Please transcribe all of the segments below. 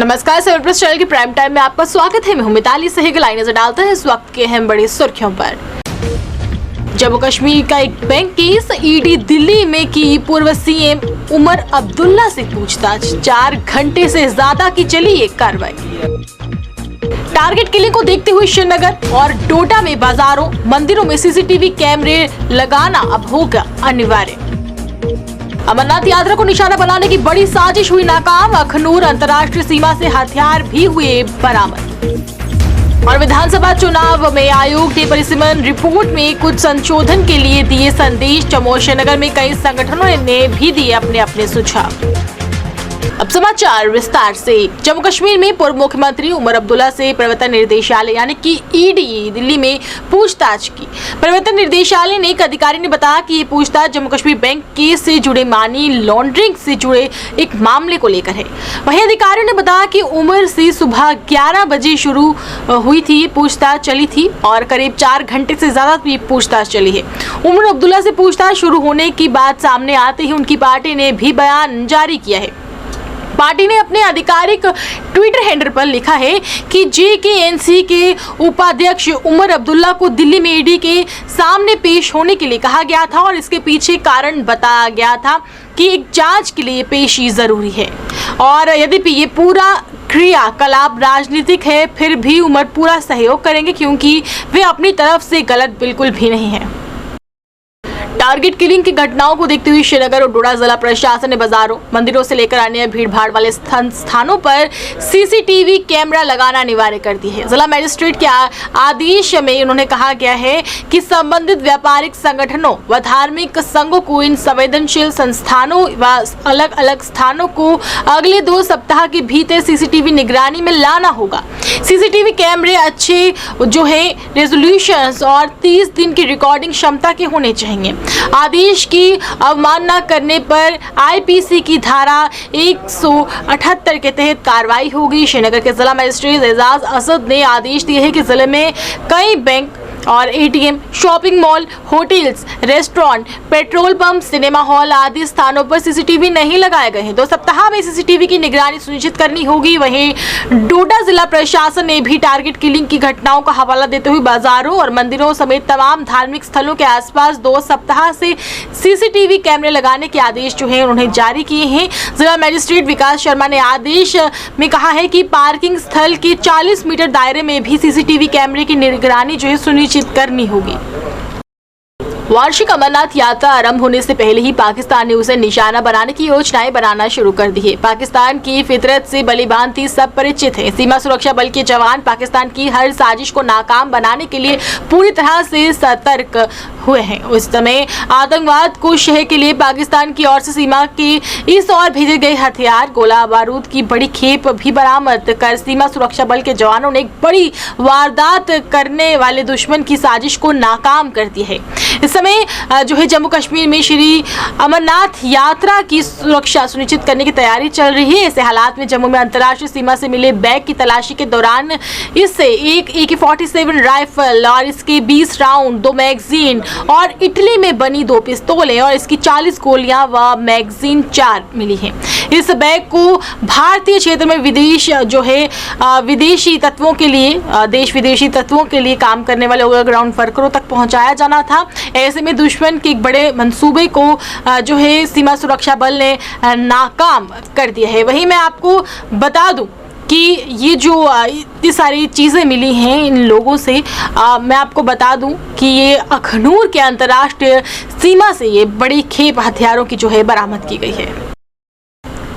नमस्कार, seven plus channel की prime time में आपका स्वागत है। मैं हूं मिताली सहेगल। नजर डालते हैं इस वक्त के अहम बड़ी सुर्खियों पर। जम्मू कश्मीर का एक बैंक केस, ईडी दिल्ली में की पूर्व सीएम उमर अब्दुल्ला से पूछताछ। 4 घंटे से ज्यादा की चली ये कार्रवाई। टारगेट किलिंग को देखते हुए श्रीनगर और डोडा में बाजारों, मंदिरों में सीसीटीवी कैमरे लगाना अब होगा अनिवार्य। अमरनाथ यात्रा को निशाना बनाने की बड़ी साजिश हुई नाकाम। अखनूर अंतर्राष्ट्रीय सीमा से हथियार भी हुए बरामद। और विधानसभा चुनाव में आयोग ने परिसीमन रिपोर्ट में कुछ संशोधन के लिए दिए संदेश। जम्मू और श्रीनगर में कई संगठनों ने भी दिए अपने अपने सुझाव। अब समाचार विस्तार से। जम्मू कश्मीर में पूर्व मुख्यमंत्री उमर अब्दुल्ला से प्रवर्तन निदेशालय यानी कि ईडी दिल्ली में पूछताछ की। प्रवर्तन निदेशालय ने एक अधिकारी ने बताया कि ये पूछताछ जम्मू कश्मीर बैंक केस से जुड़े मनी लॉन्ड्रिंग से जुड़े एक मामले को लेकर है। वहीं अधिकारियों ने बताया कि उमर से सुबह 11 बजे शुरू हुई थी पूछताछ चली थी और करीब 4 घंटे से ज्यादा पूछताछ चली है। उमर अब्दुल्ला से पूछताछ शुरू होने की बात सामने आते ही उनकी पार्टी ने भी बयान जारी किया है। पार्टी ने अपने आधिकारिक ट्विटर हैंडल पर लिखा है कि जेकेएनसी के उपाध्यक्ष उमर अब्दुल्ला को दिल्ली में ईडी के सामने पेश होने के लिए कहा गया था और इसके पीछे कारण बताया गया था कि एक जांच के लिए पेशी जरूरी है। और यद्यपि ये पूरा क्रियाकलाप राजनीतिक है, फिर भी उमर पूरा सहयोग करेंगे क्योंकि वे अपनी तरफ से गलत बिल्कुल भी नहीं है। टारगेट किलिंग की घटनाओं को देखते हुए श्रीनगर और डोडा जिला प्रशासन ने बाजारों, मंदिरों से लेकर अन्य भीड़भाड़ वाले स्थानों पर सीसीटीवी कैमरा लगाना अनिवार्य कर दी है। जिला मजिस्ट्रेट के आदेश में उन्होंने कहा गया है कि संबंधित व्यापारिक संगठनों व धार्मिक संघों को इन संवेदनशील संस्थानों व अलग अलग स्थानों को अगले 2 सप्ताह के भीतर सीसीटीवी निगरानी में लाना होगा। सीसीटीवी कैमरे अच्छे जो है रेजोल्यूशन और 30 दिन की रिकॉर्डिंग क्षमता के होने चाहिए। आदेश की अवमानना करने पर आईपीसी की धारा 178 के तहत कार्रवाई होगी। श्रीनगर के जिला मजिस्ट्रेट एजाज असद ने आदेश दिए हैं कि जिले में कई बैंक और ATM, shopping mall, hotels, restaurant, petrol pump, cinema hall आदि स्थानों पर सीसीटीवी नहीं लगाए गए हैं। 2 सप्ताह में सीसीटीवी की निगरानी सुनिश्चित करनी होगी। वहीं डोडा जिला प्रशासन ने भी टारगेट किलिंग की घटनाओं का हवाला देते हुए बाजारों और मंदिरों समेत तमाम धार्मिक स्थलों के आसपास 2 सप्ताह से सीसीटीवी कैमरे लगाने के आदेश जो है उन्होंने जारी किए हैं। जिला मजिस्ट्रेट विकास शर्मा ने आदेश में कहा है कि पार्किंग स्थल के 40 मीटर दायरे में भी सीसीटीवी कैमरे की निगरानी जो है सुनिश्चित करनी होगी। वार्षिक अमरनाथ यात्रा आरंभ होने से पहले ही पाकिस्तान ने उसे निशाना बनाने की योजनाएं बनाना शुरू कर दी है। पाकिस्तान की फितरत से बलिभांति सब परिचित है। सीमा सुरक्षा बल के जवान पाकिस्तान की हर साजिश को नाकाम बनाने के लिए पूरी तरह से सतर्क हुए हैं। उस समय आतंकवाद को शह के लिए पाकिस्तान की ओर से सीमा के इस ओर भेजे गए हथियार, गोला बारूद की बड़ी खेप भी बरामद कर सीमा सुरक्षा बल के जवानों ने एक बड़ी वारदात करने वाले दुश्मन की साजिश को नाकाम कर दी है। इस समय जो है जम्मू कश्मीर में श्री अमरनाथ यात्रा की सुरक्षा सुनिश्चित करने की तैयारी चल रही है। ऐसे हालात में जम्मू में अंतर्राष्ट्रीय सीमा से मिले बैग की तलाशी के दौरान इससे एक AK-47 राइफल और इसके 20 राउंड, 2 मैगजीन और इटली में बनी 2 पिस्तौलें और इसकी 40 गोलियां व मैगजीन 4 मिली हैं। इस बैग को भारतीय क्षेत्र में विदेशी तत्वों के लिए देश विदेशी तत्वों के लिए काम करने वाले ग्राउंड वर्करों तक पहुंचाया जाना था। ऐसे में दुश्मन के एक बड़े मंसूबे को जो है सीमा सुरक्षा बल ने नाकाम कर दिया है। वहीं मैं आपको बता दूं कि ये जो इतनी सारी चीज़ें मिली हैं इन लोगों से, मैं आपको बता दूं कि ये अखनूर के अंतर्राष्ट्रीय सीमा से ये बड़ी खेप हथियारों की जो है बरामद की गई है।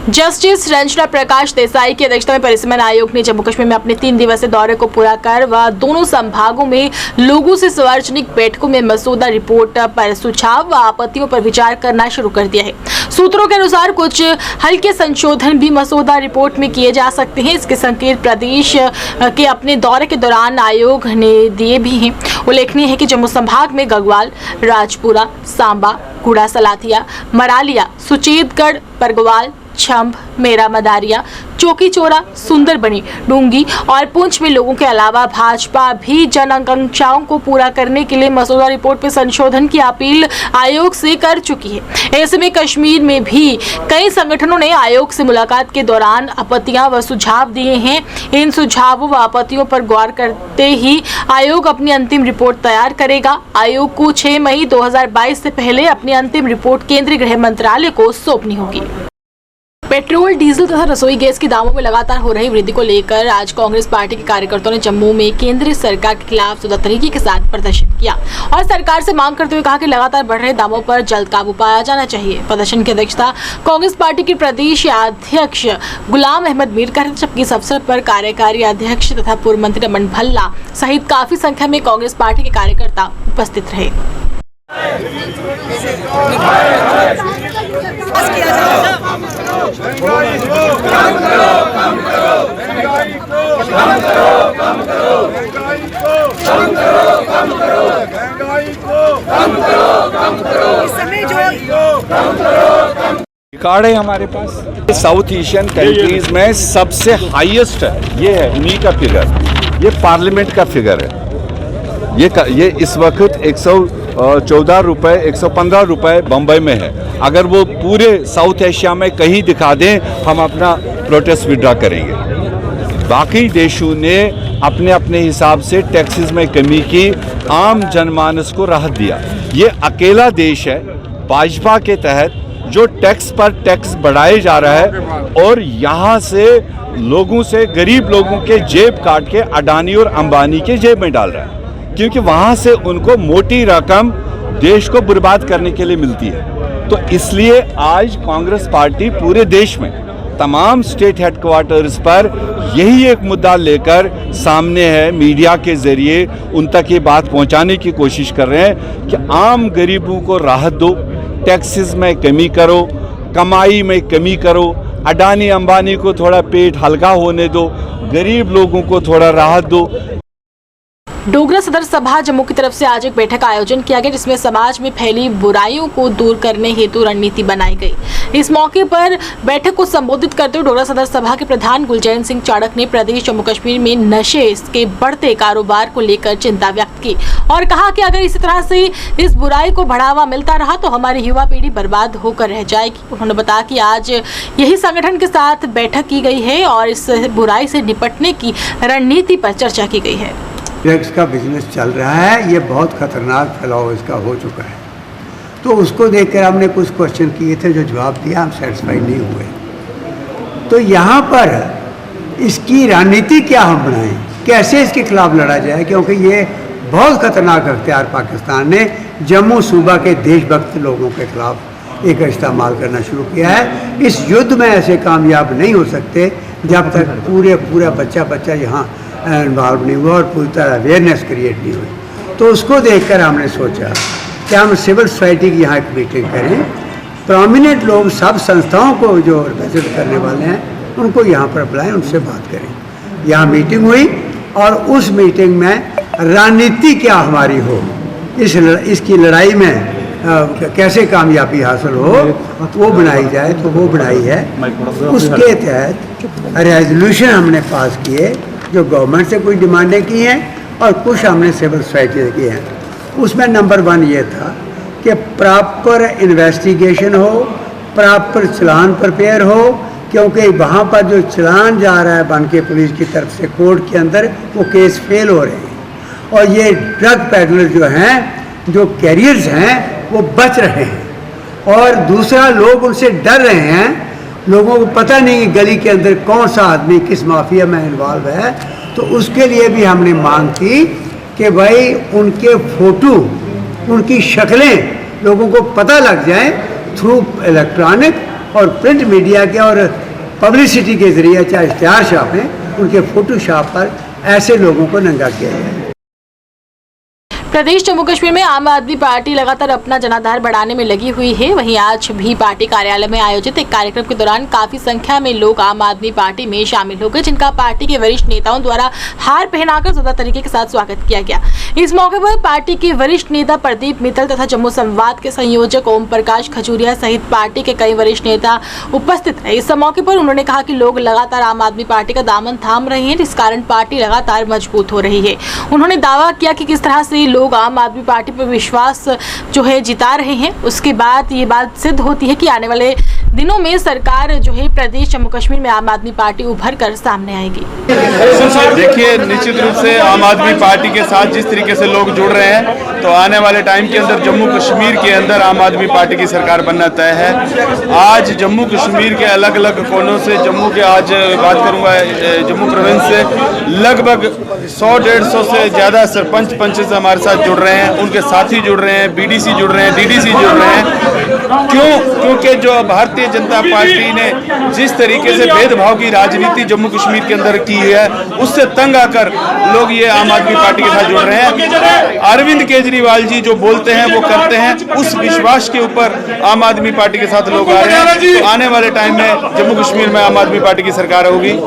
जस्टिस रंजना प्रकाश देसाई की अध्यक्षता में परिसीमन आयोग ने जम्मू कश्मीर में अपने 3 दिवसीय दौरे को पूरा कर व दोनों संभागों में लोगों से सार्वजनिक बैठकों में मसौदा रिपोर्ट पर सुझाव व आपत्तियों पर विचार करना शुरू कर दिया है। सूत्रों के अनुसार कुछ हल्के संशोधन भी मसौदा रिपोर्ट में किए जा सकते हैं। इसके संकेत प्रदेश के अपने दौरे के दौरान आयोग ने दिए भी हैं। उल्लेखनीय है कि जम्मू संभाग में गढ़वाल, राजपुरा, सांबा, गुड़ा सलाथिया, मरालिया, सुचेतगढ़, परगवाल, छंब, मेरा मदारिया, चौकी चोरा, सुंदर बनी, डूंगी और पुंछ में लोगों के अलावा भाजपा भी जन आकांक्षाओं को पूरा करने के लिए मसौदा रिपोर्ट पर संशोधन की अपील आयोग से कर चुकी है। ऐसे में कश्मीर में भी कई संगठनों ने आयोग से मुलाकात के दौरान आपत्तियां व सुझाव दिए हैं। इन सुझावों व आपत्तियों पर गौर करते ही आयोग अपनी अंतिम रिपोर्ट तैयार करेगा। आयोग को 6 मई 2022 से पहले अपनी अंतिम रिपोर्ट केंद्रीय गृह मंत्रालय को सौंपनी होगी। पेट्रोल, डीजल तथा रसोई गैस के दामों में लगातार हो रही वृद्धि को लेकर आज कांग्रेस पार्टी के कार्यकर्ताओं ने जम्मू में केंद्र सरकार के खिलाफ जुदा तरीके के साथ प्रदर्शन किया और सरकार से मांग करते हुए कहा कि लगातार बढ़ रहे दामों पर जल्द काबू पाया जाना चाहिए। प्रदर्शन की अध्यक्षता कांग्रेस पार्टी के प्रदेश अध्यक्ष गुलाम अहमद मीर कर, जबकि इस अवसर पर कार्यकारी अध्यक्ष तथा पूर्व मंत्री रमन भल्ला सहित काफी संख्या में कांग्रेस पार्टी के कार्यकर्ता उपस्थित रहे। रिकॉर्ड है हमारे पास। साउथ एशियन कंट्रीज में सबसे हाईएस्ट है, ये है उन्हीं का फिगर, ये पार्लियामेंट का फिगर है। ये इस वक्त 114 रुपये 115 रुपये बम्बई में है। अगर वो पूरे साउथ एशिया में कहीं दिखा दें, हम अपना प्रोटेस्ट विड्रॉ करेंगे। बाकी देशों ने अपने अपने हिसाब से टैक्सेस में कमी की, आम जनमानस को राहत दिया। ये अकेला देश है भाजपा के तहत जो टैक्स पर टैक्स बढ़ाए जा रहा है और यहाँ से लोगों से, गरीब लोगों के जेब काट के अडानी और अंबानी के जेब में डाल रहा है, क्योंकि वहाँ से उनको मोटी रकम देश को बर्बाद करने के लिए मिलती है। तो इसलिए आज कांग्रेस पार्टी पूरे देश में तमाम स्टेट हेडक्वार्टर्स पर यही एक मुद्दा लेकर सामने है, मीडिया के जरिए उन तक ये बात पहुंचाने की कोशिश कर रहे हैं कि आम गरीबों को राहत दो, टैक्सेस में कमी करो, कमाई में कमी करो, अडानी अंबानी को थोड़ा पेट हल्का होने दो, गरीब लोगों को थोड़ा राहत दो। डोगरा सदर सभा जम्मू की तरफ से आज एक बैठक का आयोजन किया गया, जिसमें समाज में फैली बुराइयों को दूर करने हेतु रणनीति बनाई गई। इस मौके पर बैठक को संबोधित करते हुए डोगरा सदर सभा के प्रधान गुलजैन सिंह चाड़क ने प्रदेश जम्मू कश्मीर में नशे के बढ़ते कारोबार को लेकर चिंता व्यक्त की और कहा कि अगर इसी तरह से इस बुराई को बढ़ावा मिलता रहा तो हमारी युवा पीढ़ी बर्बाद होकर रह जाएगी। उन्होंने बताया कि आज यही संगठन के साथ बैठक की गई है और इस बुराई से निपटने की रणनीति पर चर्चा की गई है। ड्रग्स का बिजनेस चल रहा है, ये बहुत खतरनाक फैलाव इसका हो चुका है। तो उसको देखकर हमने कुछ क्वेश्चन किए थे, जो जवाब दिया हम सेटिस्फाइड नहीं हुए। तो यहाँ पर इसकी रणनीति क्या हम बनाएं, कैसे इसके खिलाफ लड़ा जाए, क्योंकि ये बहुत खतरनाक अख्तियार पाकिस्तान ने जम्मू सूबा के देशभक्त लोगों के खिलाफ एक इस्तेमाल करना शुरू किया है। इस युद्ध में ऐसे कामयाब नहीं हो सकते जब तक पूरा बच्चा यहाँ इन्वॉल्व नहीं हुआ और पूरी तरह अवेयरनेस क्रिएट नहीं हुई। तो उसको देखकर हमने सोचा कि हम सिविल सोसाइटी की यहाँ एक मीटिंग करें, प्रोमिनेंट लोग सब संस्थाओं को जो विजिट करने वाले हैं उनको यहाँ पर बुलाएं, उनसे बात करें। यहाँ मीटिंग हुई और उस मीटिंग में रणनीति क्या हमारी हो, इसकी लड़ाई में कैसे कामयाबी हासिल हो वो बनाई जाए। तो वो बनाई है, उसके तहत रेजोल्यूशन हमने पास किए जो गवर्नमेंट से कुछ डिमांडें की हैं और कुछ हमने सिविल सोसाइटी से की हैं। उसमें नंबर 1 ये था कि प्रॉपर इन्वेस्टिगेशन हो, प्रॉपर चलान प्रिपेयर हो, क्योंकि वहाँ पर जो चलान जा रहा है बन के पुलिस की तरफ से कोर्ट के अंदर, वो केस फेल हो रहे हैं और ये ड्रग पैडलर जो हैं, जो कैरियर्स हैं, वो बच रहे हैं। और दूसरा, लोग उनसे डर रहे हैं, लोगों को पता नहीं कि गली के अंदर कौन सा आदमी किस माफिया में इन्वॉल्व है। तो उसके लिए भी हमने मांग की कि भाई उनके फोटो, उनकी शक्लें लोगों को पता लग जाए थ्रू इलेक्ट्रॉनिक और प्रिंट मीडिया के और पब्लिसिटी के जरिए, चाहे इश्तिहार छापें, उनके फोटो छाप पर ऐसे लोगों को नंगा किया जाए। प्रदेश जम्मू कश्मीर में आम आदमी पार्टी लगातार अपना जनाधार बढ़ाने में लगी हुई है। वहीं आज भी पार्टी कार्यालय में आयोजित एक कार्यक्रम के दौरान काफी संख्या में लोग आम आदमी पार्टी में शामिल हो गए, जिनका पार्टी के वरिष्ठ नेताओं द्वारा हार पहनाकर जोरदार तरीके के साथ स्वागत किया गया। इस मौके पर पार्टी के वरिष्ठ नेता प्रदीप मित्तल तथा जम्मू संवाद के संयोजक ओम प्रकाश खजूरिया सहित पार्टी के कई वरिष्ठ नेता उपस्थित रहे। इस मौके पर उन्होंने कहा कि लोग लगातार आम आदमी पार्टी का दामन थाम रहे हैं, जिस कारण पार्टी लगातार मजबूत हो रही है। उन्होंने दावा किया कि किस तरह से लोग आम आदमी पार्टी पर विश्वास जो है जिता रहे हैं, उसके बाद ये बात सिद्ध होती है कि आने वाले दिनों में सरकार जो है प्रदेश जम्मू कश्मीर में आम आदमी पार्टी उभर कर सामने आएगी। देखिए, निश्चित रूप से आम आदमी पार्टी के साथ जिस तरीके से लोग जुड़ रहे हैं, तो आने वाले टाइम के अंदर जम्मू कश्मीर के अंदर आम आदमी पार्टी की सरकार बनना तय है। आज जम्मू कश्मीर के अलग अलग कोनों से, जम्मू के आज बात करूंगा जम्मू प्रोविंस से, लगभग 100-150 से ज़्यादा सरपंच पंच हमारे साथ जुड़ रहे हैं, उनके साथी जुड़ रहे हैं, बीडीसी जुड़ रहे हैं, डीडीसी जुड़ रहे हैं। क्योंकि जो भारतीय जनता पार्टी ने जिस तरीके से भेदभाव की राजनीति जम्मू कश्मीर के अंदर की है, उससे तंग आकर लोग ये आम आदमी पार्टी के साथ जुड़ रहे हैं। अरविंद केजरीवाल जी जो बोलते हैं वो करते हैं, उस विश्वास के ऊपर आम आदमी पार्टी के साथ लोग आ रहे हैं। तो आने वाले टाइम में जम्मू कश्मीर में आम आदमी पार्टी की सरकार होगी।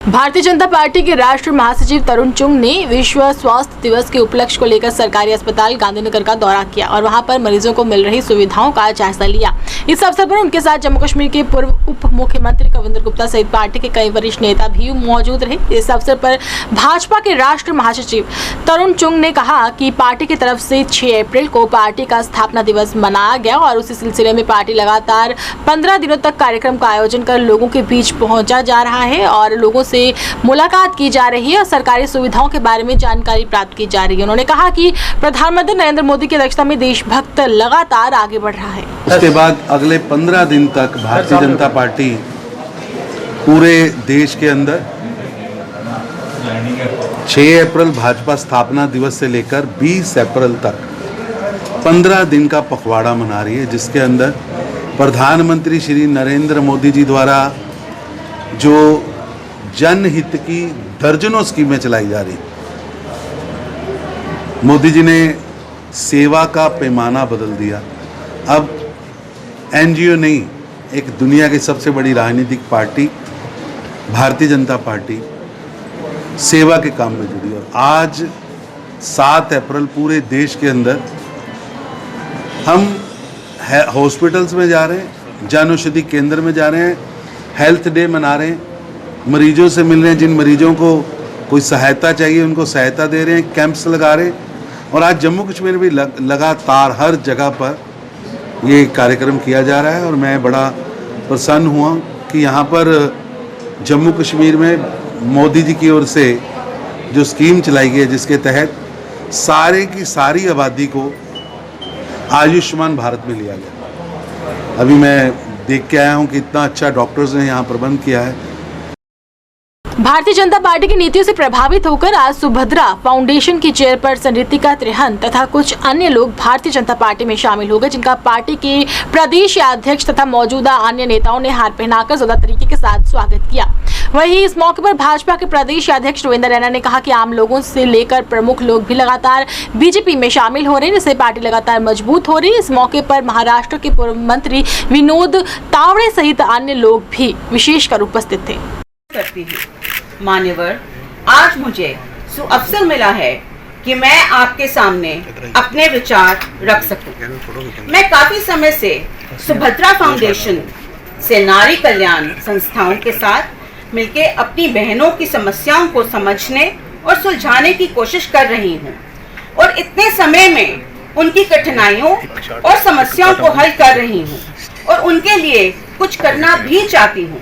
भारतीय जनता पार्टी के राष्ट्रीय महासचिव तरुण चुंग ने विश्व स्वास्थ्य दिवस के उपलक्ष्य को लेकर सरकारी अस्पताल गांधीनगर का दौरा किया और वहां पर मरीजों को मिल रही सुविधाओं का जायजा लिया। इस अवसर पर उनके साथ जम्मू कश्मीर के पूर्व उप मुख्यमंत्री कविंद्र गुप्ता सहित पार्टी के कई वरिष्ठ नेता भी मौजूद रहे। इस अवसर पर भाजपा के राष्ट्रीय महासचिव तरुण चुंग ने कहा कि पार्टी की तरफ से 6 अप्रैल को पार्टी का स्थापना दिवस मनाया गया और उसी सिलसिले में पार्टी लगातार 15 दिनों तक कार्यक्रम का आयोजन कर लोगों के बीच पहुंचा जा रहा है और लोगों से मुलाकात की जा रही है और सरकारी सुविधाओं के बारे में जानकारी प्राप्त की जा रही है। उन्होंने कहा कि प्रधानमंत्री नरेंद्र मोदी की अध्यक्षता में देशभक्त लगातार आगे बढ़ रहा है। उसके बाद अगले 15 दिन तक भारतीय जनता पार्टी पूरे देश के अंदर 6 अप्रैल भाजपा स्थापना दिवस से लेकर 20 अप्रैल तक 15 दिन का पखवाड़ा मना रही है, जिसके अंदर प्रधानमंत्री श्री नरेंद्र मोदी जी द्वारा जो जनहित की दर्जनों स्कीमें चलाई जा रही। मोदी जी ने सेवा का पैमाना बदल दिया। अब एनजीओ नहीं, एक दुनिया की सबसे बड़ी राजनीतिक पार्टी भारतीय जनता पार्टी सेवा के काम में जुड़ी और आज 7 अप्रैल पूरे देश के अंदर हम हॉस्पिटल्स में जा रहे हैं, जन औषधि केंद्र में जा रहे हैं, हेल्थ डे मना रहे हैं, मरीजों से मिल रहे हैं, जिन मरीजों को कोई सहायता चाहिए उनको सहायता दे रहे हैं, कैंप्स लगा रहे हैं। और आज जम्मू कश्मीर में लगातार हर जगह पर ये कार्यक्रम किया जा रहा है और मैं बड़ा प्रसन्न हुआ कि यहाँ पर जम्मू कश्मीर में मोदी जी की ओर से जो स्कीम चलाई गई है, जिसके तहत सारे की सारी आबादी को आयुष्मान भारत में लिया गया। अभी मैं देख के आया हूँ कि इतना अच्छा डॉक्टर्स ने यहाँ प्रबंध किया है। भारतीय जनता पार्टी की नीतियों से प्रभावित होकर आज सुभद्रा फाउंडेशन की चेयरपर्सन रितिका त्रिहन तथा कुछ अन्य लोग भारतीय जनता पार्टी में शामिल हो गए, जिनका पार्टी के प्रदेश अध्यक्ष तथा मौजूदा अन्य नेताओं ने हार पहनाकर जोरदार तरीके के साथ स्वागत किया। वहीं इस मौके पर भाजपा के प्रदेश अध्यक्ष रविंद्र रैना ने कहा कि आम लोगों से लेकर प्रमुख लोग भी लगातार बीजेपी में शामिल हो रहे हैं, जिससे पार्टी लगातार मजबूत हो रही है। इस मौके पर महाराष्ट्र के पूर्व मंत्री विनोद तावड़े सहित अन्य लोग भी विशेषकर उपस्थित थे। मान्यवर, आज मुझे अवसर मिला है कि मैं आपके सामने अपने विचार रख सकूं। मैं काफी समय से सुभद्रा फाउंडेशन से नारी कल्याण संस्थाओं के साथ मिलकर अपनी बहनों की समस्याओं को समझने और सुलझाने की कोशिश कर रही हूं और इतने समय में उनकी कठिनाइयों और समस्याओं को हल कर रही हूं और उनके लिए कुछ करना भी चाहती हूं।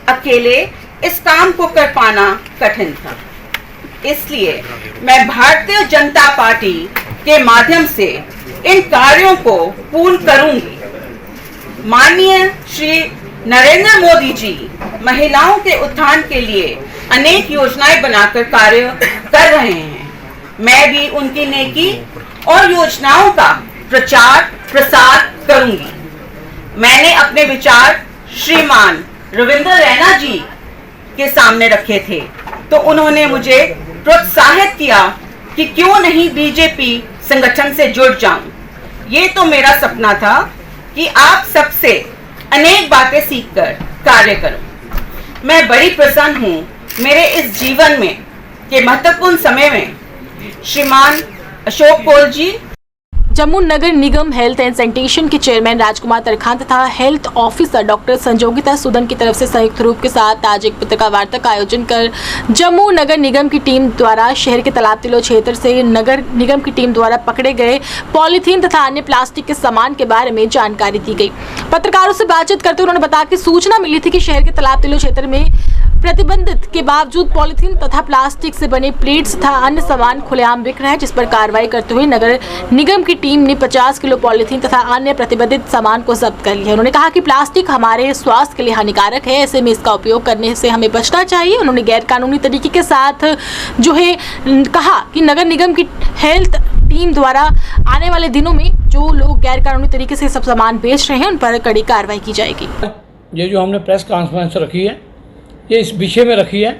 अकेले इस काम को कर पाना कठिन था, इसलिए मैं भारतीय जनता पार्टी के माध्यम से इन कार्यों को पूर्ण करूंगी। माननीय श्री नरेंद्र मोदी जी महिलाओं के उत्थान के लिए अनेक योजनाएं बनाकर कार्य कर रहे हैं। मैं भी उनकी नेकी और योजनाओं का प्रचार प्रसार करूंगी। मैंने अपने विचार श्रीमान रविंद्र रैना जी के सामने रखे थे, तो उन्होंने मुझे प्रोत्साहित किया कि क्यों नहीं बीजेपी संगठन से जुड़ जाऊं। ये तो मेरा सपना था कि आप सबसे अनेक बातें सीखकर कार्य करूं। मैं बड़ी प्रसन्न हूं मेरे इस जीवन में के महत्वपूर्ण समय में श्रीमान अशोक कौल जी, जम्मू नगर निगम हेल्थ एंड सैनिटेशन के चेयरमैन राजकुमार तरखान तथा health officer doctor Sanjogita Sudan की तरफ से संयुक्त रूप के साथ आज एक पत्रकार वार्ता का आयोजन कर जम्मू नगर निगम की टीम द्वारा शहर के तालाब तिलो क्षेत्र से नगर निगम की टीम द्वारा पकड़े गए पॉलीथीन तथा अन्य प्लास्टिक के सामान के बारे में जानकारी दी गई। पत्रकारों से बातचीत करते हुए उन्होंने बताया कि सूचना मिली थी कि शहर के तालाब तिलो क्षेत्र में प्रतिबंधित के बावजूद पॉलीथीन तथा प्लास्टिक से बने प्लेट्स तथा अन्य सामान खुलेआम बिक रहे हैं, जिस पर कार्रवाई करते हुए नगर निगम की टीम ने 50 किलो पॉलीथीन तथा अन्य प्रतिबंधित सामान को जब्त कर लिया। उन्होंने कहा कि प्लास्टिक हमारे स्वास्थ्य के लिए हानिकारक है, ऐसे में इसका उपयोग करने से हमें बचना चाहिए। उन्होंने गैर कानूनी तरीके के साथ जो है कहा कि नगर निगम की हेल्थ टीम द्वारा आने वाले दिनों में जो लोग गैर कानूनी तरीके से सब सामान बेच रहे हैं उन पर कड़ी कार्रवाई की जाएगी। ये जो हमने प्रेस कॉन्फ्रेंस रखी है ये इस विषय में रखी है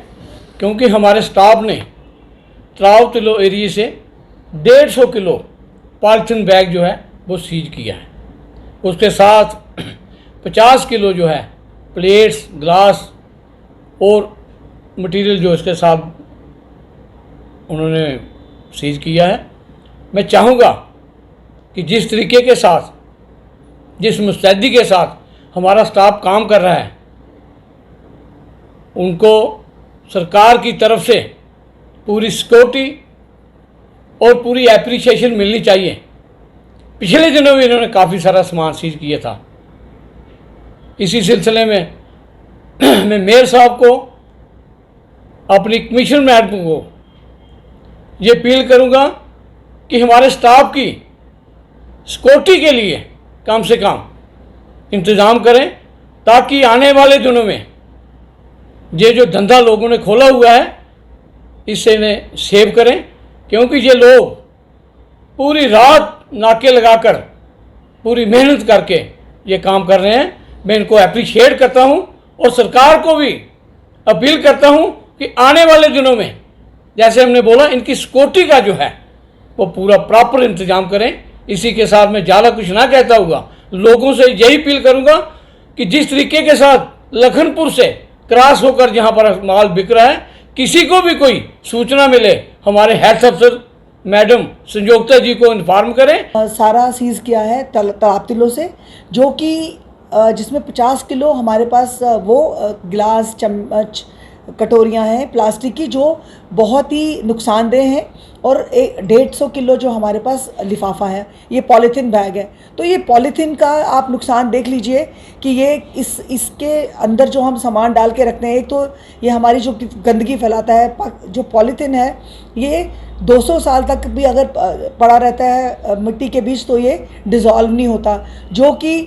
क्योंकि हमारे स्टाफ ने तालाब तिलो एरिया से 150 किलो पॉलीथीन बैग जो है वो सीज किया है। उसके साथ 50 किलो जो है प्लेट्स, ग्लास और मटेरियल जो इसके साथ उन्होंने सीज किया है। मैं चाहूँगा कि जिस तरीके के साथ, जिस मुस्तैदी के साथ हमारा स्टाफ काम कर रहा है उनको सरकार की तरफ से पूरी सिक्योरिटी और पूरी एप्रिसिएशन मिलनी चाहिए। पिछले दिनों में इन्होंने काफ़ी सारा सामान सीज किया था। इसी सिलसिले में मैं मेयर साहब को, अपनी कमिश्नर मैडम को ये अपील करूंगा कि हमारे स्टाफ की सिक्योरिटी के लिए कम से कम इंतज़ाम करें ताकि आने वाले दिनों में ये जो धंधा लोगों ने खोला हुआ है इससे इन्हें सेव करें, क्योंकि ये लोग पूरी रात नाके लगाकर पूरी मेहनत करके ये काम कर रहे हैं। मैं इनको अप्रिशिएट करता हूं और सरकार को भी अपील करता हूं कि आने वाले दिनों में जैसे हमने बोला इनकी सिक्योरिटी का जो है वो पूरा प्रॉपर इंतजाम करें। इसी के साथ मैं ज़्यादा कुछ ना कहता हुआ लोगों से यही अपील करूंगा कि जिस तरीके के साथ लखनपुर से क्रॉस होकर जहां पर माल बिक रहा है, किसी को भी कोई सूचना मिले हमारे हेल्थ अफसर मैडम संजोगिता जी को इन्फॉर्म करें। सारा सीज़ किया है तालाब तिलो से, जो कि जिसमें 50 किलो हमारे पास वो गिलास, चम्मच, कटोरियां हैं प्लास्टिक की जो बहुत ही नुकसानदेह हैं, और 150 किलो जो हमारे पास लिफाफा है ये पॉलीथीन बैग है। तो ये पॉलीथीन का आप नुकसान देख लीजिए कि ये इसके अंदर जो हम सामान डाल के रखते हैं, एक तो ये हमारी जो गंदगी फैलाता है, जो पॉलीथीन है ये 200 साल तक भी अगर पड़ा रहता है मिट्टी के बीच तो ये डिज़ोल्व नहीं होता, जो कि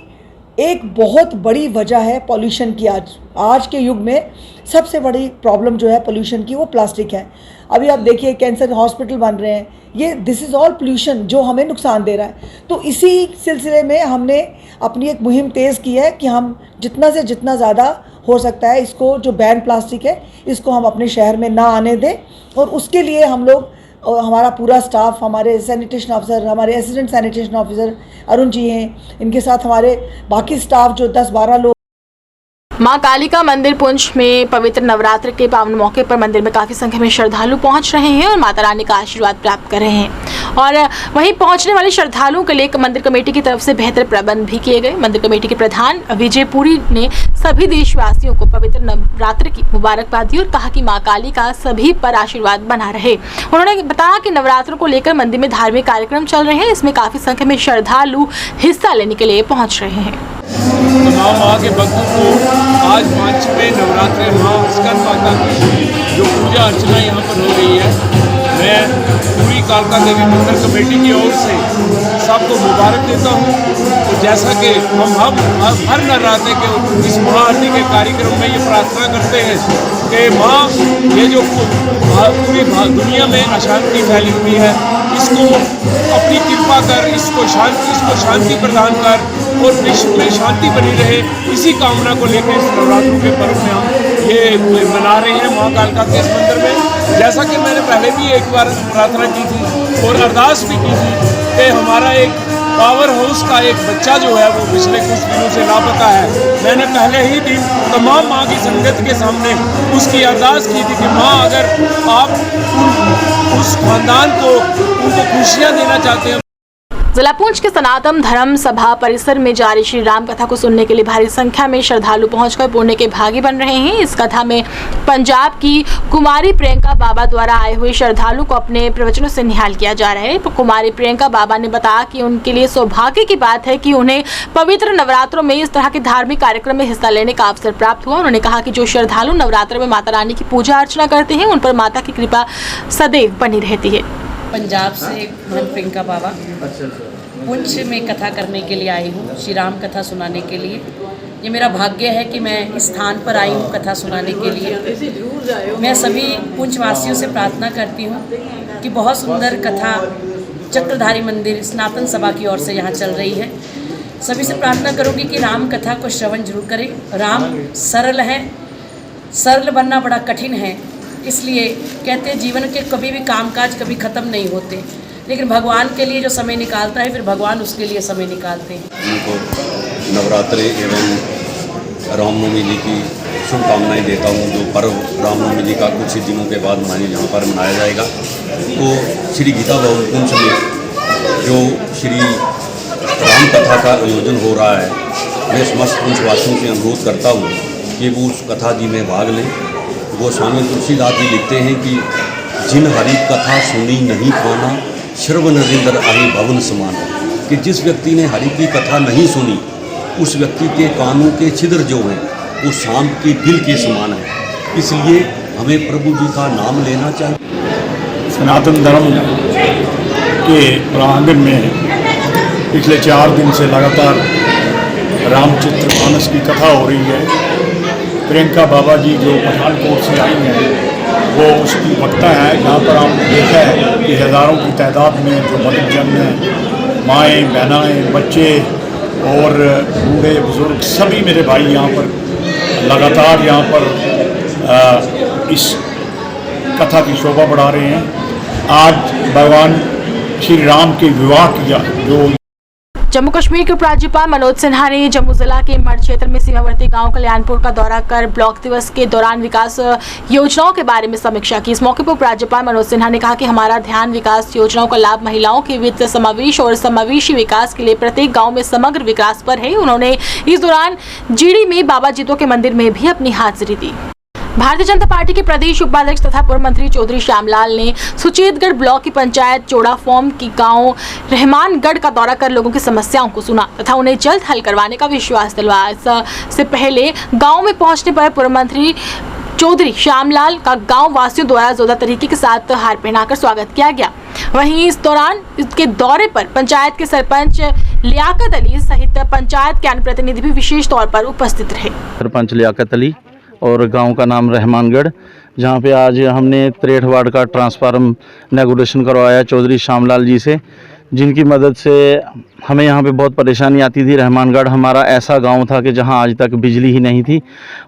एक बहुत बड़ी वजह है पॉल्यूशन की। आज के युग में सबसे बड़ी प्रॉब्लम जो है पोल्यूशन की वो प्लास्टिक है। अभी आप देखिए कैंसर हॉस्पिटल बन रहे हैं, ये दिस इज़ ऑल पोल्यूशन जो हमें नुकसान दे रहा है। तो इसी सिलसिले में हमने अपनी एक मुहिम तेज़ की है कि हम जितना से जितना ज़्यादा हो सकता है इसको, जो बैन प्लास्टिक है इसको हम अपने शहर में ना आने दें। और उसके लिए हम लोग और हमारा पूरा स्टाफ, हमारे सैनिटेशन ऑफिसर, हमारे assistant sanitation officer Arun ji हैं, इनके साथ हमारे बाकी स्टाफ जो 10-12 लोग। मां कालिका मंदिर पुंछ में पवित्र नवरात्र के पावन मौके पर मंदिर में काफी संख्या में श्रद्धालु पहुंच रहे हैं और माता रानी का आशीर्वाद प्राप्त कर रहे हैं। और वहीं पहुंचने वाले श्रद्धालुओं के लिए मंदिर कमेटी की तरफ से बेहतर प्रबंध भी किए गए। मंदिर कमेटी के प्रधान विजय पुरी ने सभी देशवासियों को पवित्र नवरात्र की मुबारकबाद दी और कहा कि मां काली का सभी पर आशीर्वाद बना रहे। उन्होंने बताया कि नवरात्रों को लेकर मंदिर में धार्मिक कार्यक्रम चल रहे हैं, इसमें काफी संख्या में श्रद्धालु हिस्सा लेने के लिए पहुंच रहे हैं। तमाम माँ के भक्तों को आज 5वें नवरात्रे माँ स्कंद माता की जो पूजा अर्चना यहाँ पर हो रही है, मैं पूरी कालका देवी मंदिर कमेटी की ओर से सबको मुबारक देता हूँ। तो जैसा कि हम हर नवरात्रे के इस महाआरती के कार्यक्रम में ये प्रार्थना करते हैं कि माँ ये जो पूरी दुनिया में अशांति फैली हुई है इसको अपनी कृपा कर, इसको शांति प्रदान कर और विश्व में शांति बनी रहे, इसी कामना को लेकर इस नवरात्रों के पर्व में हम ये मना रहे हैं माँ कालका के इस मंदिर में। जैसा कि मैंने पहले भी एक बार प्रार्थना की थी और अरदास भी की थी कि हमारा एक पावर हाउस का एक बच्चा जो है वो पिछले कुछ दिनों से लापता है। मैंने पहले ही दिन तमाम माँ की संगत के सामने उसकी अरदास की थी कि माँ अगर आप उस खानदान को उनको खुशियाँ देना चाहते हैं। जिला पुंछ के सनातन धर्म सभा परिसर में जारी श्री राम कथा को सुनने के लिए भारी संख्या में श्रद्धालु पहुंचकर पुण्य के भागी बन रहे हैं। इस कथा में पंजाब की कुमारी प्रियंका बाबा द्वारा आए हुए श्रद्धालु को अपने प्रवचनों से निहाल किया जा रहा है। कुमारी प्रियंका बाबा ने बताया कि उनके लिए सौभाग्य की बात है कि उन्हें पवित्र नवरात्रों में इस तरह के धार्मिक कार्यक्रम में हिस्सा लेने का अवसर प्राप्त हुआ। उन्होंने कहा कि जो श्रद्धालु नवरात्र में माता रानी की पूजा अर्चना करते हैं उन पर माता की कृपा सदैव बनी रहती है। पंजाब से मैं प्रियंका बाबा पुंछ में कथा करने के लिए आई हूँ, श्री राम कथा सुनाने के लिए। ये मेरा भाग्य है कि मैं इस स्थान पर आई हूँ कथा सुनाने के लिए। मैं सभी पुंछ वासियों से प्रार्थना करती हूँ कि बहुत सुंदर कथा चक्रधारी मंदिर सनातन सभा की ओर से यहाँ चल रही है। सभी से प्रार्थना करूँगी कि राम कथा को श्रवण जरूर करें। राम सरल है, सरल बनना बड़ा कठिन है, इसलिए कहते हैं जीवन के कभी भी कामकाज कभी ख़त्म नहीं होते, लेकिन भगवान के लिए जो समय निकालता है फिर भगवान उसके लिए समय निकालते हैं। उनको नवरात्रि एवं रामनवमी जी की शुभकामनाएं देता हूँ। जो पर्व रामनवमी जी का कुछ ही दिनों के बाद यहाँ पर मनाया जाएगा, तो श्री गीता भवन पुंछ में जो श्री राम कथा का आयोजन हो रहा है, मैं समस्त पुंछवासियों से अनुरोध करता हूँ कि वो उस कथा जी में भाग लें। गोस्वामी तुलसीदास जी लिखते हैं कि जिन हरि कथा सुनी नहीं पाना, श्रवण नरेंद्र आही भवन समान। कि जिस व्यक्ति ने हरि की कथा नहीं सुनी, उस व्यक्ति के कानों के छिद्र जो हैं वो सांप की बिल के समान है। इसलिए हमें प्रभु जी का नाम लेना चाहिए। सनातन धर्म के प्रांगण में पिछले 4 दिन से लगातार रामचरित मानस की कथा हो रही है। प्रियंका बाबा जी जो पठानकोट से आई हैं वो उसकी वक्ता है। यहाँ पर आपने देखा है कि हज़ारों की तादाद में जो बच्चन हैं, माएँ बहनाएँ बच्चे और बूढ़े बुज़ुर्ग सभी मेरे भाई यहाँ पर लगातार यहाँ पर इस कथा की शोभा बढ़ा रहे हैं। आज भगवान श्री राम के विवाह की जो जम्मू कश्मीर के उपराज्यपाल मनोज सिन्हा ने जम्मू जिला के मठ क्षेत्र में सीमावर्ती गांव कल्याणपुर का दौरा कर ब्लॉक दिवस के दौरान विकास योजनाओं के बारे में समीक्षा की। इस मौके पर उपराज्यपाल मनोज सिन्हा ने कहा कि हमारा ध्यान विकास योजनाओं का लाभ महिलाओं के वित्त समावेश और समावेशी विकास के लिए प्रत्येक गाँव में समग्र विकास पर है। उन्होंने इस दौरान जीडी में बाबा जीतो के मंदिर में भी अपनी हाजिरी दी। भारतीय जनता पार्टी के प्रदेश उपाध्यक्ष तथा पूर्व मंत्री चौधरी श्यामलाल ने सुचेतगढ़ ब्लॉक की पंचायत चोड़ा फॉर्म की गांव रहमानगढ़ का दौरा कर लोगों की समस्याओं को सुना तथा उन्हें जल्द हल करवाने का विश्वास दिलवाया। इससे पहले गांव में पहुंचने पर पूर्व मंत्री चौधरी श्यामलाल का गांव वासियों द्वारा जोरदार तरीके के साथ हार पहनाकर स्वागत किया गया। वहीं इस दौरान इसके दौरे पर पंचायत के सरपंच लियाकत अली सहित पंचायत के अन्य प्रतिनिधि भी विशेष तौर पर उपस्थित रहे। सरपंच लियाकत अली और गांव का नाम रहमानगढ़, जहां पे आज हमने 63 वार्ड का ट्रांसफार्म नेगोशिएशन करवाया चौधरी श्यामलाल जी से, जिनकी मदद से हमें यहाँ पे बहुत परेशानी आती थी। रहमानगढ़ हमारा ऐसा गांव था कि जहां आज तक बिजली ही नहीं थी,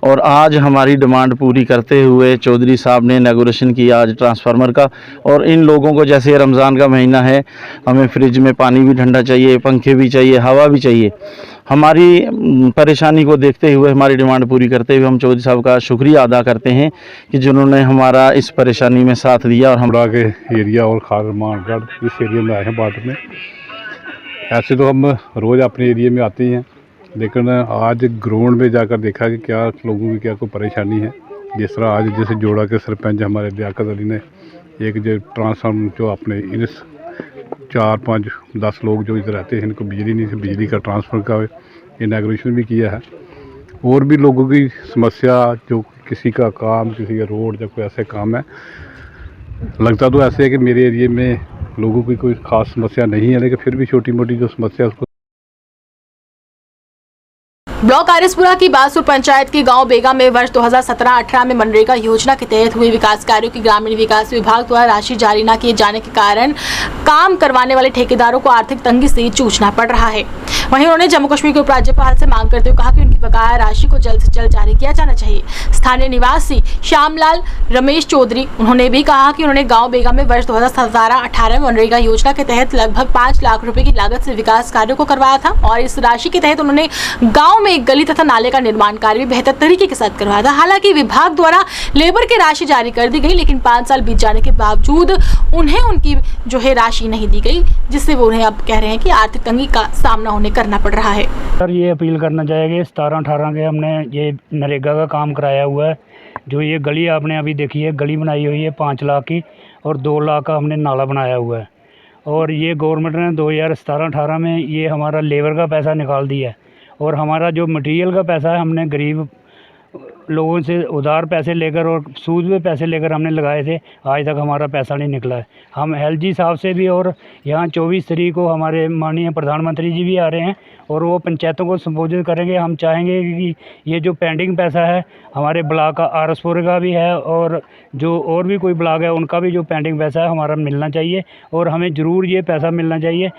और आज हमारी डिमांड पूरी करते हुए चौधरी साहब ने नेगोशिएशन किया आज ट्रांसफार्मर का। और इन लोगों को जैसे रमज़ान का महीना है, हमें फ्रिज में पानी भी ठंडा चाहिए, पंखे भी चाहिए, हवा भी चाहिए। हमारी परेशानी को देखते हुए, हमारी डिमांड पूरी करते हुए हम चौधरी साहब का शुक्रिया अदा करते हैं कि जिन्होंने हमारा इस परेशानी में साथ दिया। और हम के एरिया और खारमानगढ़ इस एरिया में आए हैं बॉर्डर में। ऐसे तो हम रोज़ अपने एरिया में आते हैं, लेकिन आज ग्राउंड में जाकर देखा कि क्या लोगों की क्या कोई परेशानी है। जिस तरह आज जैसे जोड़ा के सरपंच हमारे लियाकत अली ने एक जो ट्रांसफार्म जो अपने इस 4, 5, 10 लोग जो इधर रहते हैं, इनको बिजली नहीं थी, बिजली का ट्रांसफ़र का इनॉग्रेशन भी किया है। और भी लोगों की समस्या, जो किसी का काम, किसी का रोड या कोई ऐसे काम है, लगता तो ऐसे है कि मेरे एरिया में लोगों की कोई ख़ास समस्या नहीं है, लेकिन फिर भी छोटी मोटी जो समस्या उसको ब्लॉक आरएसपुरा की बासुर पंचायत के गांव बेगा में वर्ष 2017-18 में मनरेगा योजना के तहत हुए विकास कार्यों की ग्रामीण विकास विभाग द्वारा राशि जारी न किए जाने के कारण काम करवाने वाले ठेकेदारों को आर्थिक तंगी से जूझना पड़ रहा है। वहीं उन्होंने जम्मू कश्मीर के उपराज्यपाल से मांग करते हुए कहा कि उनकी बकाया राशि को जल्द से जल्द जारी किया जाना चाहिए। स्थानीय निवासी श्यामलाल रमेश चौधरी उन्होंने भी कहा कि उन्होंने गांव बेगा में वर्ष 2017-18 मनरेगा योजना के तहत लगभग 5 लाख रुपए की लागत से विकास कार्यों को करवाया था और इस राशि के तहत उन्होंने गांव में एक गली तथा नाले का निर्माण कार्य भी बेहतर तरीके के साथ करवाया था। हालांकि विभाग द्वारा लेबर की राशि जारी कर दी गई, लेकिन 5 साल बीत जाने के बावजूद उन्हें उनकी जो है राशि नहीं दी गई, जिससे वो उन्हें अब कह रहे हैं कि आर्थिक तंगी का सामना उन्हें करना पड़ रहा है। सर ये अपील करना चाहेंगे 17-18 के हमने ये नरेगा का काम कराया हुआ है। जो ये गली आपने अभी देखी है, गली बनाई हुई है 5 लाख की और 2 लाख का हमने नाला बनाया हुआ है। और ये गवर्नमेंट ने 2017-18 में ये हमारा लेबर का पैसा निकाल दिया है और हमारा जो मटेरियल का पैसा है हमने गरीब लोगों से उधार पैसे लेकर और सूद में पैसे लेकर हमने लगाए थे। आज तक हमारा पैसा नहीं निकला है। हम एलजी साहब से भी और यहाँ 24 तारीख को हमारे माननीय प्रधानमंत्री जी भी आ रहे हैं और वो पंचायतों को संबोधित करेंगे। हम चाहेंगे कि ये जो पेंडिंग पैसा है हमारे ब्लॉक का आरएसपुर का भी है और जो और भी कोई ब्लॉक है उनका भी जो पेंडिंग पैसा है हमारा मिलना चाहिए और हमें ज़रूर ये पैसा मिलना चाहिए।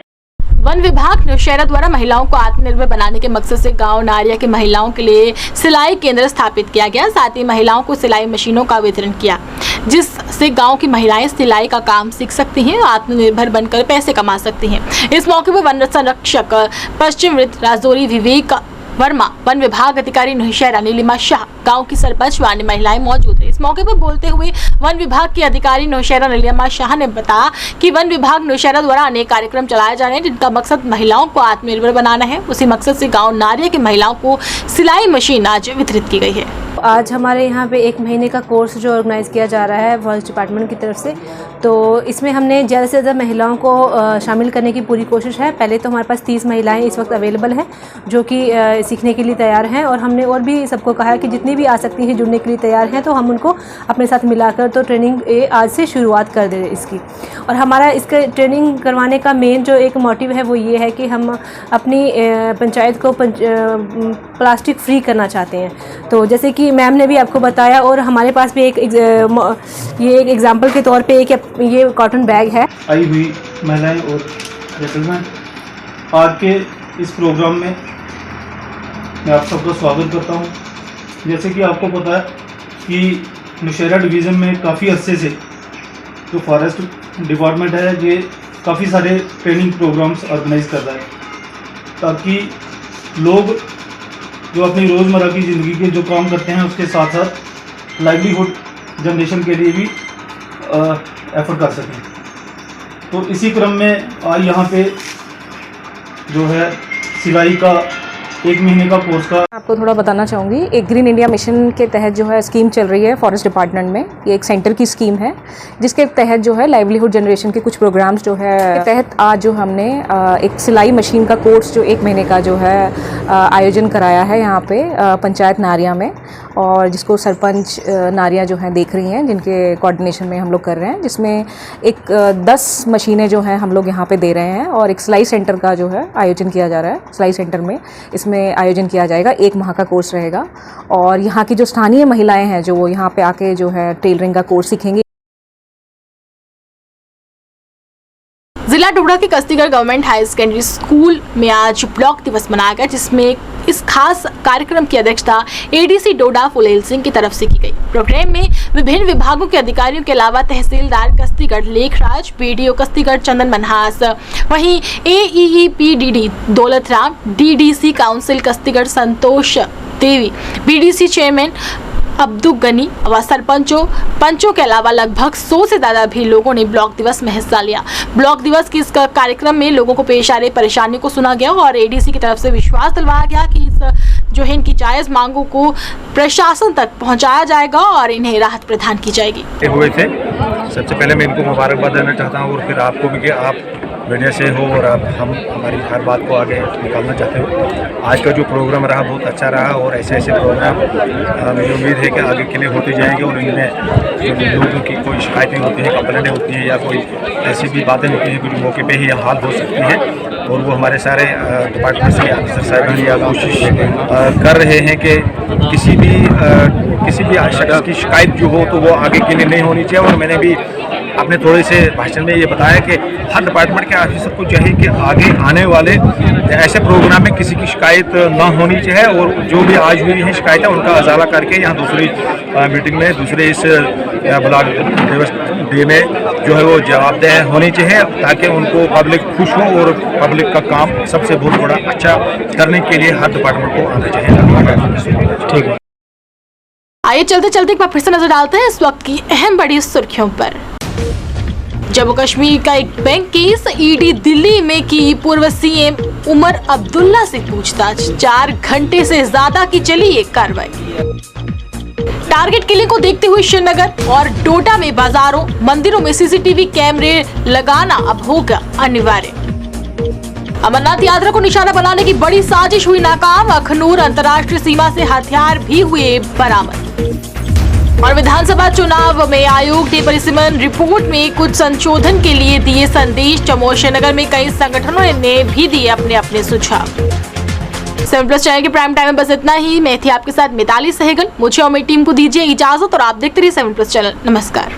वन विभाग नौशहरा द्वारा महिलाओं को आत्मनिर्भर बनाने के मकसद से गांव नारिया के महिलाओं के लिए सिलाई केंद्र स्थापित किया गया। साथ ही महिलाओं को सिलाई मशीनों का वितरण किया, जिससे गांव की महिलाएं सिलाई का काम सीख सकती हैं और आत्मनिर्भर बनकर पैसे कमा सकती हैं। इस मौके पर वन संरक्षक पश्चिम वृत्त राजौरी विवेक वर्मा, वन विभाग अधिकारी नौशहरा नीलिमा शाह, गांव की सरपंच व अन्य महिलाएं मौजूद है। इस मौके पर बोलते हुए वन विभाग की अधिकारी नौशहरा नीलिमा शाह ने बताया कि वन विभाग नौशहरा द्वारा अनेक कार्यक्रम चलाए जा रहे हैं, जिनका मकसद महिलाओं को आत्मनिर्भर बनाना है। उसी मकसद से गांव नारिया की महिलाओं को सिलाई मशीन आज वितरित की गई है। आज हमारे यहाँ पे 1 महीने का कोर्स जो ऑर्गेनाइज़ किया जा रहा है फॉरेस्ट डिपार्टमेंट की तरफ से, तो इसमें हमने ज़्यादा से ज़्यादा महिलाओं को शामिल करने की पूरी कोशिश है। पहले तो हमारे पास 30 महिलाएं इस वक्त अवेलेबल हैं जो कि सीखने के लिए तैयार हैं और हमने और भी सबको कहा है कि जितनी भी आ सकती हैं जुड़ने के लिए तैयार हैं, तो हम उनको अपने साथ मिलाकर तो ट्रेनिंग आज से शुरुआत कर दे इसकी। और हमारा इसका ट्रेनिंग करवाने का मेन जो एक मोटिव है वो ये है कि हम अपनी पंचायत को प्लास्टिक फ्री करना चाहते हैं। तो जैसे कि मैम ने भी आपको बताया और हमारे पास भी एक एग्जांपल के तौर पे ये कॉटन बैग है। आई हुई महिलाएं और जेंटलमैन, आज के इस प्रोग्राम में मैं आप सबका स्वागत करता हूं। जैसे कि आपको पता है कि नौशहरा डिवीज़न में काफ़ी अरसे से जो फॉरेस्ट डिपार्टमेंट है ये काफ़ी सारे ट्रेनिंग प्रोग्राम्स ऑर्गेनाइज कर रहा है, ताकि लोग जो अपनी रोज़मर्रा की ज़िंदगी के जो काम करते हैं उसके साथ साथ लाइवलीहुड जनरेशन के लिए भी एफर्ट कर सकें। तो इसी क्रम में आज यहाँ पे जो है सिलाई का 1 महीने का कोर्स का आपको थोड़ा बताना चाहूँगी। एक ग्रीन इंडिया मिशन के तहत जो है स्कीम चल रही है फॉरेस्ट डिपार्टमेंट में। ये एक सेंटर की स्कीम है जिसके तहत जो है लाइवलीहुड जनरेशन के कुछ प्रोग्राम्स जो है तहत आज जो हमने एक सिलाई मशीन का कोर्स जो 1 महीने का जो है आयोजन कराया है यहाँ पे पंचायत नारिया में, और जिसको सरपंच नारिया जो हैं देख रही हैं, जिनके कोऑर्डिनेशन में हम लोग कर रहे हैं, जिसमें एक 10 मशीनें जो हैं हम लोग यहाँ पे दे रहे हैं और एक सिलाई सेंटर का जो है आयोजन किया जा रहा है। सिलाई सेंटर में इसमें आयोजन किया जाएगा, 1 माह का कोर्स रहेगा और यहाँ की जो स्थानीय महिलाएं हैं जो वो यहाँ पे आके जो है टेलरिंग का कोर्स सीखेंगी। जिला डोडा के कस्तीगढ़ गवर्नमेंट हाई सेकेंडरी स्कूल में आज ब्लॉक दिवस मनाया गया, जिसमें इस खास कार्यक्रम की अध्यक्षता एडीसी डोडा फुलेल सिंह की तरफ से की गई। प्रोग्राम में विभिन्न विभागों के अधिकारियों के अलावा तहसीलदार कस्तीगढ़ लेखराज, बीडीओ कस्तीगढ़ चंदन मनहास, वहीं एईईपीडीडी दौलत राम, डीडीसी काउंसिल कस्तीगढ़ संतोष देवी, बीडीसी चेयरमैन अब्दुल गनी व पंचों के अलावा लगभग 100 से ज़्यादा भी लोगों ने ब्लॉक दिवस में हिस्सा लिया। ब्लॉक दिवस के इस कार्यक्रम में लोगों को पेश आ रही परेशानी को सुना गया और एडीसी की तरफ से विश्वास दिलवाया गया कि इस जो है इनकी जायज़ मांगों को प्रशासन तक पहुंचाया जाएगा और इन्हें राहत प्रदान की जाएगी। हुए थे, सबसे पहले मैं इनको मुबारकबाद देना चाहता हूँ और फिर आपको भी कि आप मीडिया से हो और आप हमारी हर बात को आगे निकालना चाहते हो। आज का जो प्रोग्राम रहा बहुत अच्छा रहा और ऐसे प्रोग्राम मुझे उम्मीद है कि आगे के लिए होते जाएंगे और इनमें लोगों की कोई शिकायतें होती हैं, कंप्लेंटें होती हैं या कोई ऐसी भी बातें होती हैं कुछ मौके पे ही हाल हो सकती हैं, और वो हमारे सारे डिपार्टमेंट से ऑफिसर साहब यह कोशिश कर रहे हैं कि किसी भी शख्स की शिकायत जो हो तो वो आगे के लिए नहीं होनी चाहिए। और मैंने भी अपने थोड़े से भाषण में ये बताया कि हर डिपार्टमेंट के ऑफिसर को चाहिए कि आगे आने वाले ऐसे प्रोग्राम में किसी की शिकायत ना होनी चाहिए, और जो भी आज हुई है शिकायतें उनका अजाला करके यहाँ दूसरी मीटिंग में दूसरे इस ब्लॉक दिवस डे में जो है वो जवाबदेह होनी चाहिए, ताकि उनको पब्लिक खुश हो और पब्लिक का काम सबसे बहुत बड़ा अच्छा करने के लिए हर डिपार्टमेंट को आना चाहिए। ठीक है, आइए चलते चलते एक बार फिर से नजर डालते हैं इस वक्त की अहम बड़ी सुर्खियों पर। जम्मू कश्मीर का एक बैंक केस, ईडी दिल्ली में की पूर्व सीएम उमर अब्दुल्ला से पूछताछ, 4 घंटे से ज्यादा की चली ये कार्रवाई। टारगेट किलिंग को देखते हुए श्रीनगर और डोडा में बाजारों, मंदिरों में सीसीटीवी कैमरे लगाना अब होगा अनिवार्य। अमरनाथ यात्रा को निशाना बनाने की बड़ी साजिश हुई नाकाम, अखनूर अंतर्राष्ट्रीय सीमा से हथियार भी हुए बरामद। और विधानसभा चुनाव में आयोग ने परिसीमन रिपोर्ट में कुछ संशोधन के लिए दिए संदेश, जम्मू श्रीनगर में कई संगठनों ने भी दिए अपने अपने सुझाव। 7+ चैनल के प्राइम टाइम में बस इतना ही। मैं थी आपके साथ मिताली सहगल, मुझे और मेरी टीम को दीजिए इजाजत और आप देखते रहिए 7+ चैनल। नमस्कार।